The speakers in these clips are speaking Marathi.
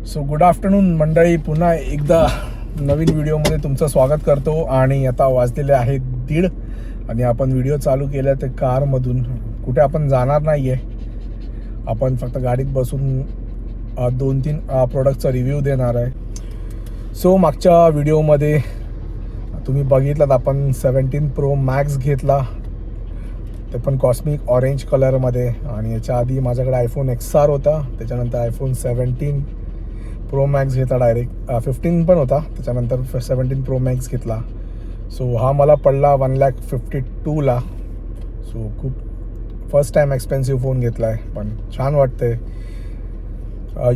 सो गुड आफ्टरनून मंडळी, पुन्हा एकदा नवीन व्हिडिओमध्ये तुमचं स्वागत करतो. आणि आता वाजलेले आहेत 1:30 आणि आपण व्हिडिओ चालू केला ते कारमधून. कुठे आपण जाणार नाही आहे, आपण फक्त गाडीत बसून 2-3 प्रोडक्टचा रिव्ह्यू देणार आहे. सो मागच्या व्हिडिओमध्ये तुम्ही बघितलात, आपण 17 Pro Max घेतला, ते पण कॉस्मिक ऑरेंज कलरमध्ये. आणि याच्या आधी माझ्याकडे iPhone XR होता, त्याच्यानंतर iPhone 17 Pro Max घेतला डायरेक्ट. 15 पण होता, त्याच्यानंतर 17 Pro Max घेतला. सो हा मला पडला 1,52,000. सो खूप फर्स्ट टाईम एक्सपेन्सिव्ह फोन घेतला आहे, पण छान वाटते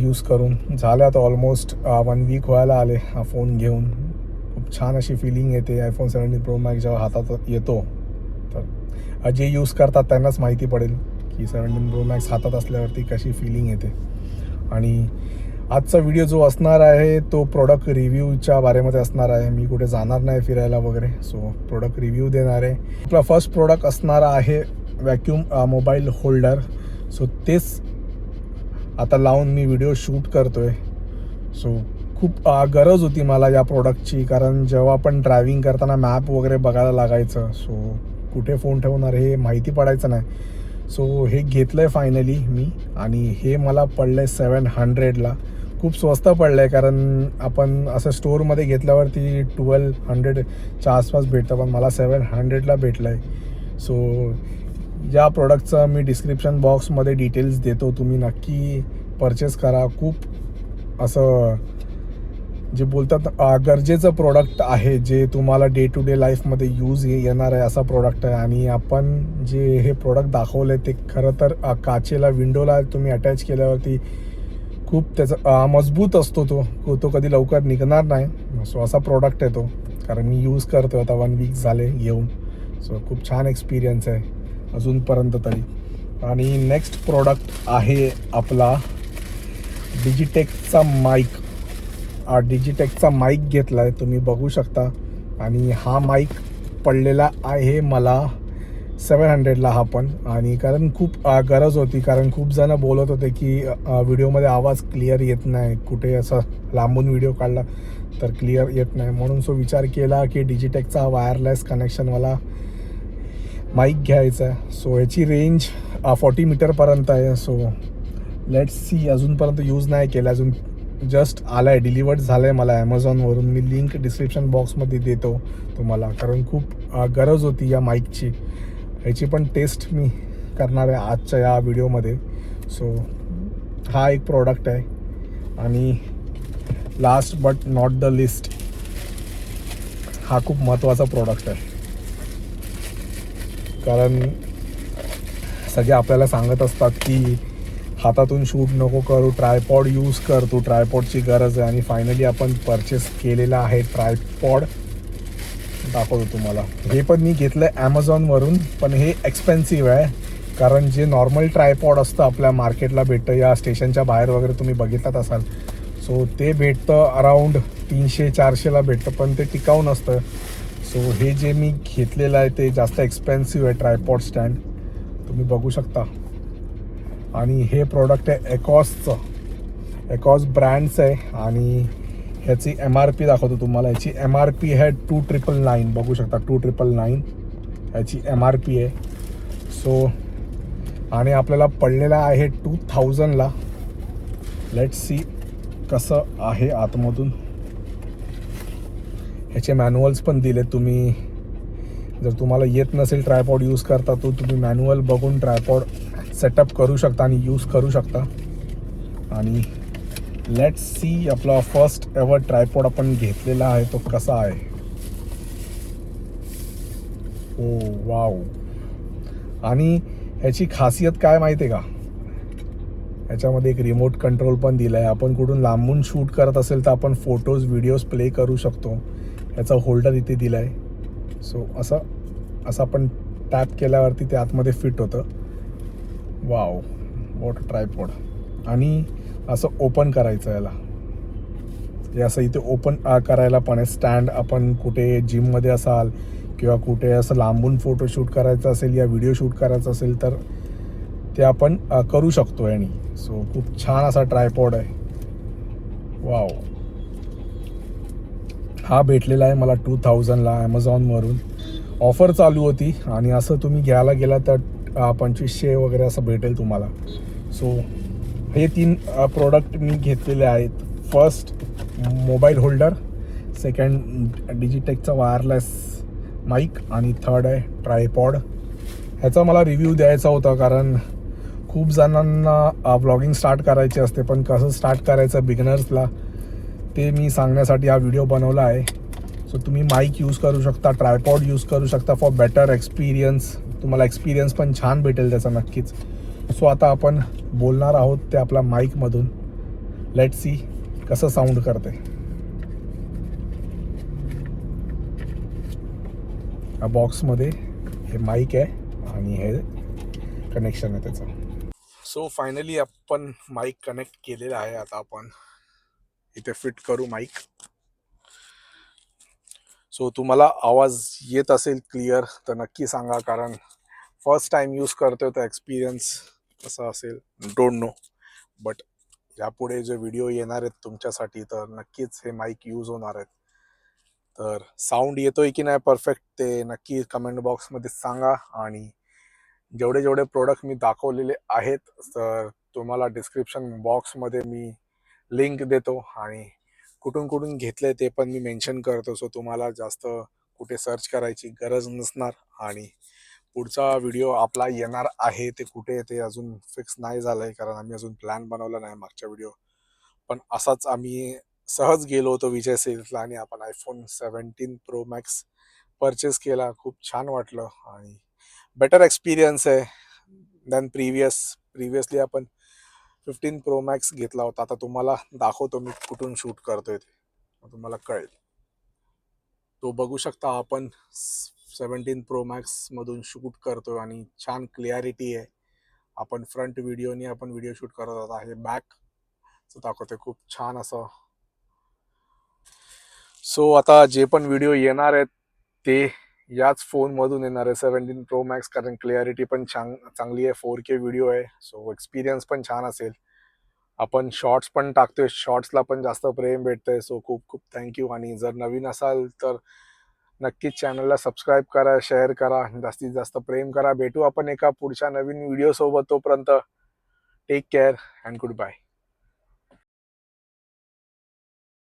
यूज करून. झालं आता ऑलमोस्ट 1 वीक व्हायला आले हा फोन घेऊन. खूप छान अशी फिलिंग येते iPhone 17 Pro Max जेव्हा हातात येतो. तर जे यूज करतात त्यांनाच माहिती पडेल की 17 Pro Max हातात असल्यावरती कशी फिलिंग येते. आणि आजचा व्हिडिओ जो असणार आहे तो प्रोडक्ट रिव्ह्यूच्या बारेमध्ये असणार आहे. मी कुठे जाणार नाही फिरायला वगैरे, सो प्रोडक्ट रिव्ह्यू देणार आहे. आपला फर्स्ट प्रोडक्ट असणार आहे व्हॅक्यूम मोबाईल होल्डर. सो तेच आता लावून मी व्हिडिओ शूट करतो आहे. सो खूप गरज होती मला या प्रोडक्टची, कारण जेव्हा आपण ड्रायव्हिंग करताना मॅप वगैरे बघायला लागायचं. सो कुठे फोन ठेवणार हे माहिती पडायचं नाही. सो हे घेतलं आहे फायनली मी, आणि हे मला पडलं आहे 700ला. खूप स्वस्त पडलं आहे, कारण आपण असं स्टोअरमध्ये घेतल्यावरती 1200च्या आसपास भेटतं, पण मला 700ला भेटलं आहे. सो या प्रोडक्टचं मी डिस्क्रिप्शन बॉक्समध्ये डिटेल्स देतो, तुम्ही नक्की परचेस करा. खूप असं जे बोलतात गरजेचं प्रोडक्ट आहे, जे तुम्हाला डे टू डे लाईफमध्ये यूज येणार आहे असा प्रोडक्ट आहे. आणि आपण जे हे प्रोडक्ट दाखवलं आहे ते खरं तर काचेला विंडोला तुम्ही अटॅच केल्यावरती खूप त्याचा मजबूत असतो, तो कधी लवकर निघणार नाही. सो असा प्रोडक्ट आहे तो, कारण मी यूज करतो आता 1 वीक झाले घेऊन. सो खूप छान एक्सपिरियन्स आहे अजूनपर्यंत तरी. आणि नेक्स्ट प्रोडक्ट आहे आपला डिजिटेकचा माईक. डिजिटेकचा माईक घेतला आहे, तुम्ही बघू शकता. आणि हा माईक पडलेला आहे मला 700ला हा पण. आणि कारण खूप गरज होती, कारण खूप जण बोलत होते की व्हिडिओमध्ये आवाज क्लिअर येत नाही, कुठे असं लांबून व्हिडिओ काढला तर क्लिअर येत नाही. म्हणून सो विचार केला की डिजिटेकचा वायरलेस कनेक्शनवाला माईक घ्यायचा आहे. सो याची रेंज 40 मीटरपर्यंत आहे. सो लेट्स सी, अजूनपर्यंत यूज नाही केला, अजून जस्ट आला आहे, डिलिवर्ड झालं आहे मला ॲमेझॉनवरून. मी लिंक डिस्क्रिप्शन बॉक्समध्ये देतो तुम्हाला, कारण खूप गरज होती या माईकची. ह्याची पण टेस्ट मी करणार आहे आजच्या या व्हिडिओमध्ये. सो हा एक प्रोडक्ट आहे. आणि last but not the list, हा खूप महत्त्वाचा प्रोडक्ट आहे, कारण सगळे आपल्याला सांगत असतात की हातातून शूट नको करू, ट्रायपॉड यूज कर, तू ट्रायपॉडची गरज आहे. आणि फायनली आपण परचेस केलेला आहे ट्रायपॉड. दाखवतो तुम्हाला. हे पण मी घेतलं आहे ॲमेझॉनवरून, पण हे एक्सपेन्सिव्ह आहे, कारण जे नॉर्मल ट्रायपॉड असतं आपल्या मार्केटला भेटतं, या स्टेशनच्या बाहेर वगैरे तुम्ही बघितलात असाल. सो ते भेटतं अराऊंड 300-400ला भेटतं, पण ते टिकाऊ नसतं. सो हे जे मी घेतलेलं आहे ते जास्त एक्सपेन्सिव्ह आहे ट्रायपॉड स्टँड, तुम्ही बघू शकता. आणि हे प्रोडक्ट आहे एकॉसचं, एकॉस ब्रँडचं आहे. आणि ह्याची MRP दाखवतो तुम्हाला. ह्याची MRP आहे 2,999, बघू शकता 2,999 ह्याची MRP आहे. सो आणि आपल्याला पडलेला आहे 2000ला. लेट्स सी कसं आहे आतमधून. ह्याचे मॅन्युअल्स पण दिले, तुम्ही जर तुम्हाला येत नसेल ट्रायपॉड यूज करता तो तुम्ही मॅन्युअल बघून ट्रायपॉड सेटअप करू शकता आणि यूज करू शकता. आणि लेट्स सी आपला फर्स्ट एव्हर ट्रायपॉड आपण घेतलेला आहे तो कसा आहे. ओ वाव. आणि ह्याची खासियत काय माहिती आहे का, ह्याच्यामध्ये एक रिमोट कंट्रोल पण दिला आहे. आपण कुठून लांबून शूट करत असेल तर आपण फोटोज व्हिडिओज प्ले करू शकतो. ह्याचा होल्डर इथे दिला आहे. सो असं आपण टॅप केल्यावरती ते आतमध्ये फिट होतं. Wow, what tripod. आणि असं ओपन करायचं याला, हे असं इथे ओपन करायला पण आहे स्टँड. आपण कुठे जिममध्ये असाल किंवा कुठे असं लांबून फोटो शूट करायचा असेल या व्हिडिओ शूट करायचा असेल तर ते आपण करू शकतो. आणि सो खूप छान असा ट्रायपॉड आहे. वाव. हा भेटलेला आहे मला 2000ला ॲमेझॉनवरून. ऑफर चालू होती आणि असं तुम्ही घ्यायला गेला तर 2500 वगैरे असं भेटेल तुम्हाला. सो हे 3 प्रोडक्ट मी घेतलेले आहेत. फर्स्ट मोबाईल होल्डर, सेकंड डिजिटेकचा वायरलेस माईक आणि थर्ड आहे ट्रायपॉड. ह्याचा मला रिव्ह्यू द्यायचा होता कारण खूप जणांना व्लॉगिंग स्टार्ट करायची असते, पण कसं स्टार्ट करायचं बिगिनर्सला ते मी सांगण्यासाठी हा व्हिडिओ बनवला आहे. सो तुम्ही माईक यूज करू शकता, ट्रायपॉड यूज करू शकता फॉर बेटर एक्सपिरियन्स. तुम्हाला एक्सपिरियन्स पण छान भेटेल त्याचा नक्कीच. सो आता आपण बोलणार आहोत ते आपल्या माईकमधून. लेट सी कसं साऊंड करते. या बॉक्समध्ये हे माईक आहे आणि हे कनेक्शन आहे त्याचं. सो फायनली आपण माईक कनेक्ट केलेला आहे. आता आपण इथे फिट करू माईक. सो तुम्हाला आवाज येत असेल क्लिअर तर नक्की सांगा, कारण फर्स्ट टाइम यूज करतोय तर एक्सपिरियन्स कसा असेल डोंट नो. बट यापुढे जे व्हिडिओ येणार आहेत तुमच्यासाठी तर नक्कीच हे माईक यूज होणार आहेत. तर साऊंड येतोय की नाही परफेक्ट ते नक्की कमेंट बॉक्समध्ये सांगा. आणि जेवढे जेवढे प्रोडक्ट मी दाखवलेले आहेत तर तुम्हाला डिस्क्रिप्शन बॉक्समध्ये मी लिंक देतो आणि कुठून कुठून घेतले ते पण मी मेन्शन करतो. सो तुम्हाला जास्त कुठे सर्च करायची गरज नसणार. आणि पुढचा व्हिडिओ आपला येणार आहे ते कुठे ते अजून फिक्स नाही झालं आहे, कारण आम्ही अजून प्लॅन बनवला नाही मागच्या व्हिडिओ. पण असाच आम्ही सहज गेलो होतो विजय सेल्सला आणि आपण iPhone 17 Pro Max परचेस केला. खूप छान वाटलं आणि बेटर एक्सपिरियन्स आहे दॅन प्रिव्हियसली आपण 15 Pro Max घेतला होता. आता तुम्हाला दाखवतो मी कुठून शूट करतोय ते, तुम्हाला कळेल. तो बघू शकता आपण 17 Pro Max मधून शूट करतोय आणि छान क्लिअरिटी आहे. आपण फ्रंट व्हिडिओने आपण व्हिडिओ शूट करत होता. हे बॅक दाखवते खूप छान असं. सो आता जे पण व्हिडिओ येणार आहेत ते याच फोनमधून येणार आहे 17 Pro Max, कारण क्लिअरिटी पण चांगली आहे. 4K व्हिडिओ आहे. सो एक्सपिरियन्स पण छान असेल. आपण शॉर्ट्स पण टाकतोय, शॉर्ट्सला पण जास्त प्रेम भेटतंय. सो खूप खूप थँक्यू. आणि जर नवीन असाल तर नक्कीच चॅनलला सबस्क्राईब करा, शेअर करा, जास्तीत जास्त प्रेम करा. भेटू आपण एका पुढच्या नवीन व्हिडिओ सोबत. तोपर्यंत take care and good bye.